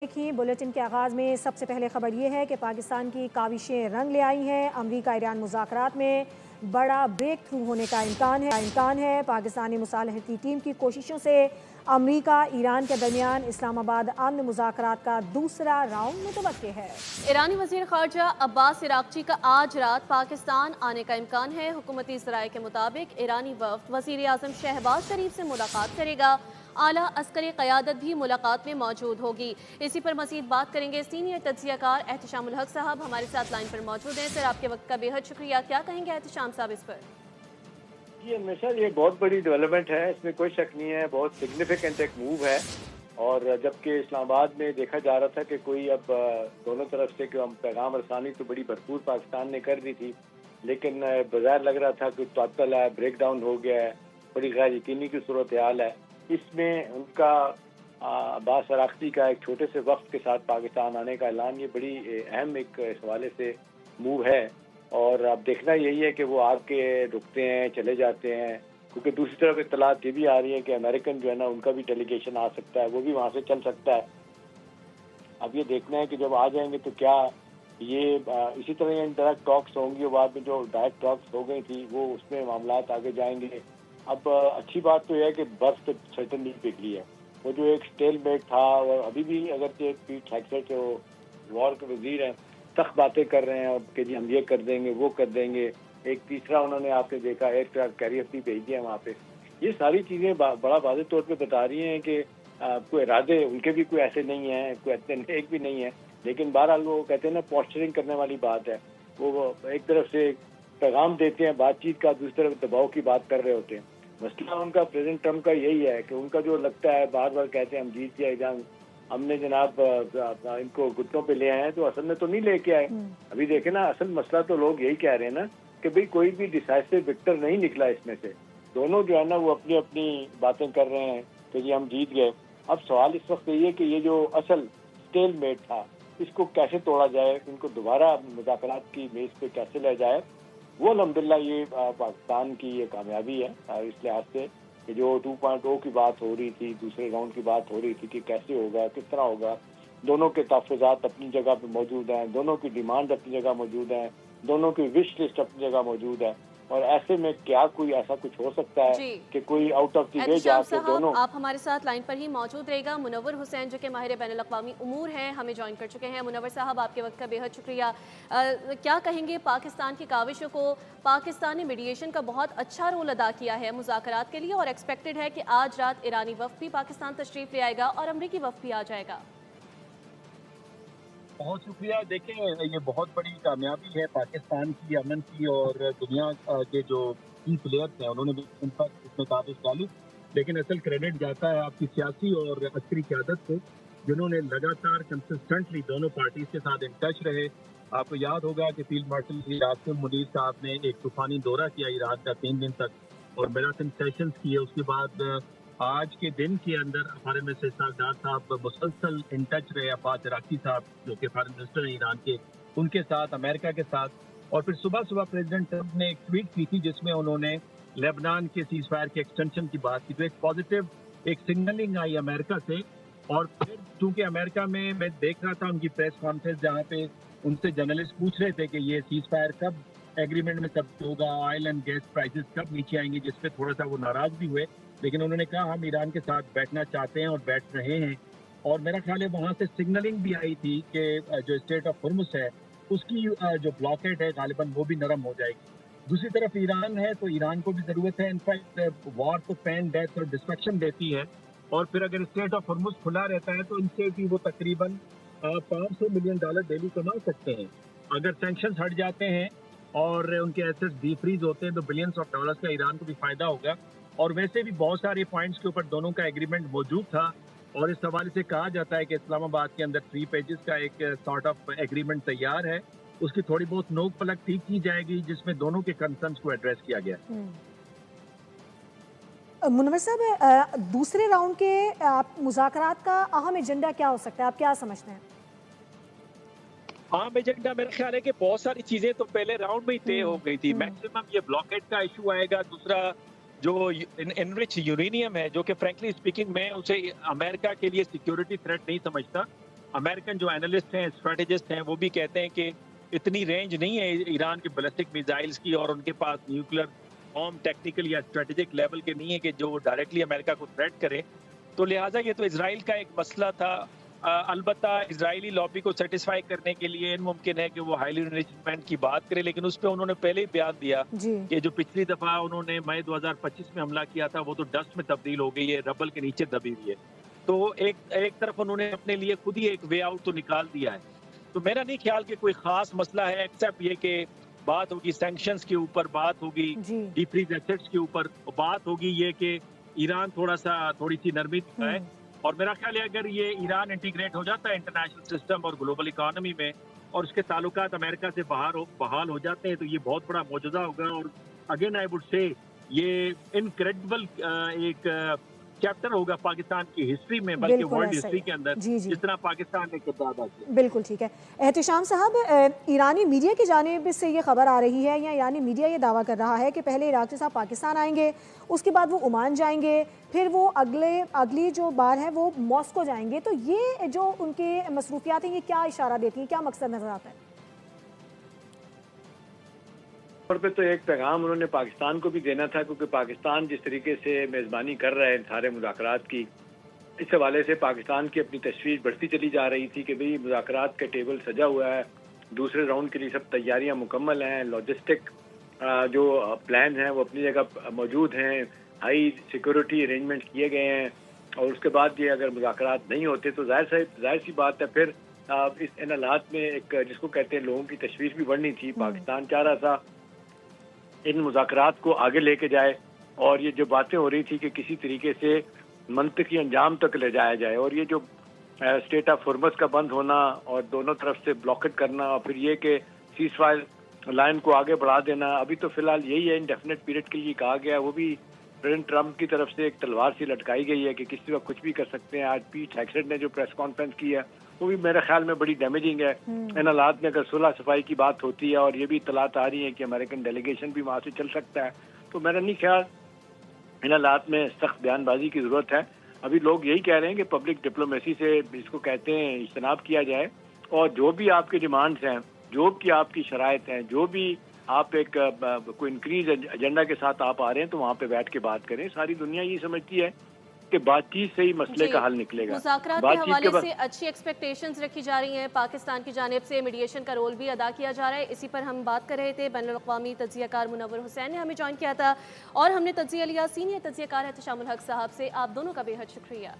देखिए बुलेटिन के आगाज़ में सबसे पहले खबर ये है कि पाकिस्तान की काविशें रंग ले आई हैं। अमरीका ईरान मुज़ाकरात में बड़ा ब्रेक थ्रू होने का इम्कान है। पाकिस्तानी मुसालहती टीम की कोशिशों से अमरीका ईरान के दरमियान इस्लामाबाद अमन मुज़ाकरात का दूसरा राउंड मुतवक्के है। ईरानी वज़ीर ख़ारजा अब्बास इराक़ची का आज रात पाकिस्तान आने का इम्कान है। हुकूमती ज़राए के मुताबिक ईरानी वफ़द वज़ीर आज़म शहबाज शरीफ से मुलाकात करेगा। आला अस्करी क़यादत भी मुलाकात में मौजूद होगी। इसी पर मज़ीद बात करेंगे सीनियर तज्ज़ियाकार एहतशामुल हक साहब हमारे साथ लाइन पर मौजूद हैं। सर, आपके वक्त का बेहद शुक्रिया। क्या कहेंगे एहतशाम साहब इस पर? ये हमेशा ये बहुत बड़ी डेवलपमेंट है, इसमें कोई शक नहीं है। बहुत सिग्निफिकेंट एक मूव है। और जबकि इस्लामाबाद में देखा जा रहा था कि कोई अब दोनों तरफ से पैगाम रसानी तो बड़ी भरपूर पाकिस्तान ने कर दी थी, लेकिन बाजार लग रहा था कि तातल है, ब्रेक डाउन हो गया है, बड़ी गैर यकीनी की सूरत हाल है। इसमें उनका अब्बास इराक़ची का एक छोटे से वक्त के साथ पाकिस्तान आने का ऐलान, ये बड़ी अहम एक हवाले से मूव है। और अब देखना यही है कि वो आके रुकते हैं, चले जाते हैं, क्योंकि दूसरी तरफ इत्तलात ये भी आ रही है कि अमेरिकन जो है ना, उनका भी डेलीगेशन आ सकता है, वो भी वहाँ से चल सकता है। अब ये देखना है कि जब आ जाएंगे तो क्या ये इसी तरह ये इंटरैक्ट टॉक्स होंगी, और बाद में जो डायरेक्ट टॉक्स हो गई थी वो उसमें मामलात आगे जाएंगे। अब अच्छी बात तो है कि बर्फ तो सर्टनली पिघली है। वो जो एक स्टेल मेट था, और अभी भी अगर पीट हेक्सेट वॉर के वजीर हैं, सख्त बातें कर रहे हैं कि जी हम ये कर देंगे, वो कर देंगे। एक तीसरा उन्होंने आपने देखा एयरक्राफ्ट कैरियर भी भेज दिया वहाँ पे। ये सारी चीज़ें बड़ा वाज़ेह तौर पे बता रही हैं कि कोई इरादे उनके भी कोई ऐसे नहीं हैं, कोई ऐसे नेक भी नहीं है। लेकिन बहरहाल वो कहते हैं ना, पोस्चरिंग करने वाली बात है। वो एक तरफ से पैगाम देते हैं बातचीत का, दूसरी तरफ दबाव की बात कर रहे होते हैं। मसला उनका प्रेजेंट ट्रम्प का यही है कि उनका जो लगता है, बार बार कहते हैं हम जीत जाए जंग, हमने जनाब इनको घुटनों पे ले आए हैं, तो असल में तो नहीं लेके आए। अभी देखे ना, असल मसला तो लोग यही कह रहे हैं ना कि भाई कोई भी डिसाइसिव विक्टर नहीं निकला इसमें से। दोनों जो है ना वो अपनी अपनी बातें कर रहे हैं कि जी हम जीत गए। अब सवाल इस वक्त ये है कि ये जो असल स्टेल मेट था, इसको कैसे तोड़ा जाए, इनको दोबारा मुज़ाकरात की मेज पे कैसे ले जाए। वो अल्हम्दुलिल्लाह ये पाकिस्तान की ये कामयाबी है इस लिहाज से कि जो 2.0 की बात हो रही थी, दूसरे राउंड की बात हो रही थी कि कैसे होगा, किस तरह होगा। दोनों के तहफ़्फ़ुज़ात अपनी जगह पे मौजूद हैं, दोनों की डिमांड अपनी जगह मौजूद है, दोनों की विश लिस्ट अपनी जगह मौजूद है। और ऐसे में क्या कोई ऐसा कुछ हो सकता है कि कोई आउट ऑफ द वे जाके दोनों। आप हमारे साथ लाइन पर ही मौजूद रहेगा। मुनव्वर हुसैन जो कि माहिर बैनुल-अक़वामी उमूर हैं, हमें ज्वाइन कर चुके हैं। मुनव्वर साहब, आपके वक्त का बेहद शुक्रिया। क्या कहेंगे पाकिस्तान की काविशों को? पाकिस्तान ने मीडिएशन का बहुत अच्छा रोल अदा किया है मुज़ाकरात के लिए, और एक्सपेक्टेड है कि आज रात ईरानी वफ़द भी पाकिस्तान तशरीफ़ ले आएगा और अमरीकी वफ़द भी आ जाएगा। बहुत शुक्रिया। देखें, ये बहुत बड़ी कामयाबी है पाकिस्तान की, अमन की, और दुनिया के जो की प्लेयर्स हैं उन्होंने भी इन पर इसमें काबिज डाली। लेकिन असल क्रेडिट जाता है आपकी सियासी और अस्करी क़यादत को, जिन्होंने लगातार कंसिस्टेंटली दोनों पार्टीज के साथ इन टच रहे। आपको याद होगा कि फील्ड मार्शल आसिम मुनीर साहब ने एक तूफानी दौरा किया ईरान का 3 दिन तक, और मैराथन सेशंस किए। उसके बाद आज के दिन के अंदर हमारे में से सरदार साहब मुसलसल इन टच रहे। अब्बास इराक़ची साहब जो कि फॉरेन मिनिस्टर हैं ईरान के, उनके साथ, अमेरिका के साथ। और फिर सुबह सुबह प्रेसिडेंट ट्रंप ने एक ट्वीट की थी जिसमें उन्होंने लेबनान के सीज फायर के एक्सटेंशन की बात की। तो एक पॉजिटिव एक सिग्नलिंग आई अमेरिका से। और फिर चूंकि अमेरिका में मैं देख रहा था उनकी प्रेस कॉन्फ्रेंस, जहाँ पे उनसे जर्नलिस्ट पूछ रहे थे कि ये सीज फायर कब एग्रीमेंट में कब होगा, ऑयल एंड गैस प्राइसेस कब नीचे आएंगे, जिसपे थोड़ा सा वो नाराज भी हुए। लेकिन उन्होंने कहा हम ईरान के साथ बैठना चाहते हैं और बैठ रहे हैं। और मेरा ख्याल है वहाँ से सिग्नलिंग भी आई थी कि जो स्टेट ऑफ हुर्मुस है उसकी जो ब्लॉकेट है गालिबन वो भी नरम हो जाएगी। दूसरी तरफ ईरान है, तो ईरान को भी ज़रूरत है। इनफैक्ट वॉर तो पेन, डेथ और डिस्ट्रक्शन देती है। और फिर अगर स्टेट ऑफ हुर्मुस खुला रहता है तो इनसे भी वो तकरीबन $500 मिलियन डेली कमा सकते हैं। अगर सैंक्शन हट जाते हैं और उनके एसेट्स डीफ्रीज होते हैं तो बिलियंस ऑफ डॉलर्स का ईरान को भी फायदा होगा। और वैसे भी बहुत सारे पॉइंट्स के ऊपर दोनों का एग्रीमेंट मौजूद था। और इस हवाले से कहा जाता है कि इस्लामाबाद के अंदर 3 पेजेस का एक सॉर्ट ऑफ एग्रीमेंट तैयार है। उसकी थोड़ी बहुत नोक पलक ठीक की जाएगी, जिसमें दोनों के कंसर्न्स को एड्रेस किया गया। मुनव्वर साहब, दूसरे राउंड के मुज़ाकरात का अहम एजेंडा क्या हो सकता है, आप क्या समझते हैं? आम एजेंडा मेरा ख्याल है कि बहुत सारी चीजें तो पहले राउंड में ही तय हो गई थी। मैक्सिमम ये ब्लॉकेट का इशू आएगा। दूसरा जो एनरिच यूरेनियम है, जो कि फ्रैंकली स्पीकिंग मैं उसे अमेरिका के लिए सिक्योरिटी थ्रेट नहीं समझता, अमेरिकन जो एनालिस्ट हैं, स्ट्रेटेजिस्ट हैं, वो भी कहते हैं कि इतनी रेंज नहीं है ईरान के बैलिस्टिक मिसाइल्स की, और उनके पास न्यूक्लियर फॉर्म टेक्निकल या स्ट्रेटेजिक लेवल के नहीं है कि जो डायरेक्टली अमेरिका को थ्रेट करे। तो लिहाजा ये तो इसराइल का एक मसला था। अलबत्ता इजरायली लॉबी को सेटिस्फाई करने के लिए मुमकिन है कि वो हाईली एनरिचमेंट की बात करें, लेकिन उस पर उन्होंने पहले ही बयान दिया कि जो पिछली दफा उन्होंने मई 2025 में हमला किया था वो तो डस्ट में तब्दील हो गई है, रबल के नीचे दबी हुई है। तो एक तरफ उन्होंने अपने लिए खुद ही एक वे आउट तो निकाल दिया है। तो मेरा नहीं ख्याल कि कोई खास मसला है, एक्सेप्ट ये कि बात होगी सैंक्शंस के ऊपर, बात होगी डीफ्रीज एसेट्स के ऊपर, बात होगी ये कि ईरान थोड़ी सी नरमी दिखाए। और मेरा ख्याल है अगर ये ईरान इंटीग्रेट हो जाता है इंटरनेशनल सिस्टम और ग्लोबल इकोनॉमी में, और उसके ताल्लुकात अमेरिका से बहाल हो जाते हैं, तो ये बहुत बड़ा मौजूदा होगा। और अगेन आई वुड से ये इनक्रेडिबल एक चैप्टर होगा पाकिस्तान की हिस्ट्री में, बल्कि वर्ल्ड हिस्ट्री के अंदर, जिस तरह पाकिस्तान ने किरदार अदा किया। बिल्कुल ठीक है। एहतिशाम साहब, ईरानी मीडिया की जानिब से ये खबर आ रही है या ईरानी मीडिया ये दावा कर रहा है कि पहले इराक़ी साहब पाकिस्तान आएंगे, उसके बाद वो ओमान जाएंगे, फिर वो अगली जो बार है वो मॉस्को जाएंगे। तो ये जो उनके मसरूफियात हैं, ये क्या इशारा देती हैं, क्या मकसद नजर आता है? तौर पे तो एक पैगाम उन्होंने पाकिस्तान को भी देना था, क्योंकि पाकिस्तान जिस तरीके से मेज़बानी कर रहा है इन सारे मुज़ाकरात की, इस हवाले से पाकिस्तान की अपनी तशवीश बढ़ती चली जा रही थी कि भाई मुज़ाकरात का टेबल सजा हुआ है, दूसरे राउंड के लिए सब तैयारियां मुकम्मल हैं, लॉजिस्टिक जो प्लान हैं वो अपनी जगह मौजूद हैं, हाई सिक्योरिटी अरेंजमेंट किए गए हैं। और उसके बाद ये अगर मुज़ाकरात नहीं होते तो जाहिर सी बात है फिर इस इन हालात में एक जिसको कहते हैं लोगों की तशवीश भी बढ़नी थी। पाकिस्तान चाह रहा था इन मुज़ाकरात को आगे लेके जाए, और ये जो बातें हो रही थी कि किसी तरीके से मंतकी अंजाम तक ले जाया जाए, और ये जो स्टेट ऑफ हॉर्मज़ का बंद होना और दोनों तरफ से ब्लॉकेट करना, और फिर ये कि सीज फायर लाइन को आगे बढ़ा देना, अभी तो फिलहाल यही है इंडेफिनेट पीरियड के लिए कहा गया है। वो भी प्रेसिडेंट ट्रंप की तरफ से एक तलवार सी लटकाई गई है कि किसी वक्त कुछ भी कर सकते हैं। आज पीट हेग्सेट ने जो प्रेस कॉन्फ्रेंस की है वो भी मेरे ख्याल में बड़ी डैमेजिंग है। इन हालात में अगर सुलह सफाई की बात होती है, और ये भी इतलात आ रही है कि अमेरिकन डेलीगेशन भी वहाँ से चल सकता है, तो मेरा नहीं ख्याल इन हालात में सख्त बयानबाजी की ज़रूरत है। अभी लोग यही कह रहे हैं कि पब्लिक डिप्लोमेसी से इसको कहते हैं इज्तनाब किया जाए, और जो भी आपकी डिमांड्स हैं, जो भी आपकी शराइत हैं, जो भी आप एक कोई इंक्रीज एजेंडा के साथ आप आ रहे हैं, तो वहाँ पे बैठ के बात करें। सारी दुनिया ये समझती है कि बातचीत से ही मसले का हल निकलेगा। मुज़ाकरात के हवाले से अच्छी एक्सपेक्टेशंस रखी जा रही हैं, पाकिस्तान की जानिब से मीडिएशन का रोल भी अदा किया जा रहा है। इसी पर हम बात कर रहे थे। बैनुल-अक़वामी तज्ज़ियाकार मुनव्वर हुसैन ने हमें ज्वाइन किया था और हमने तज्ज़िया लिया सीनियर तज्ज़ियाकार एहतिशामुल हक साहब से। आप दोनों का बेहद शुक्रिया।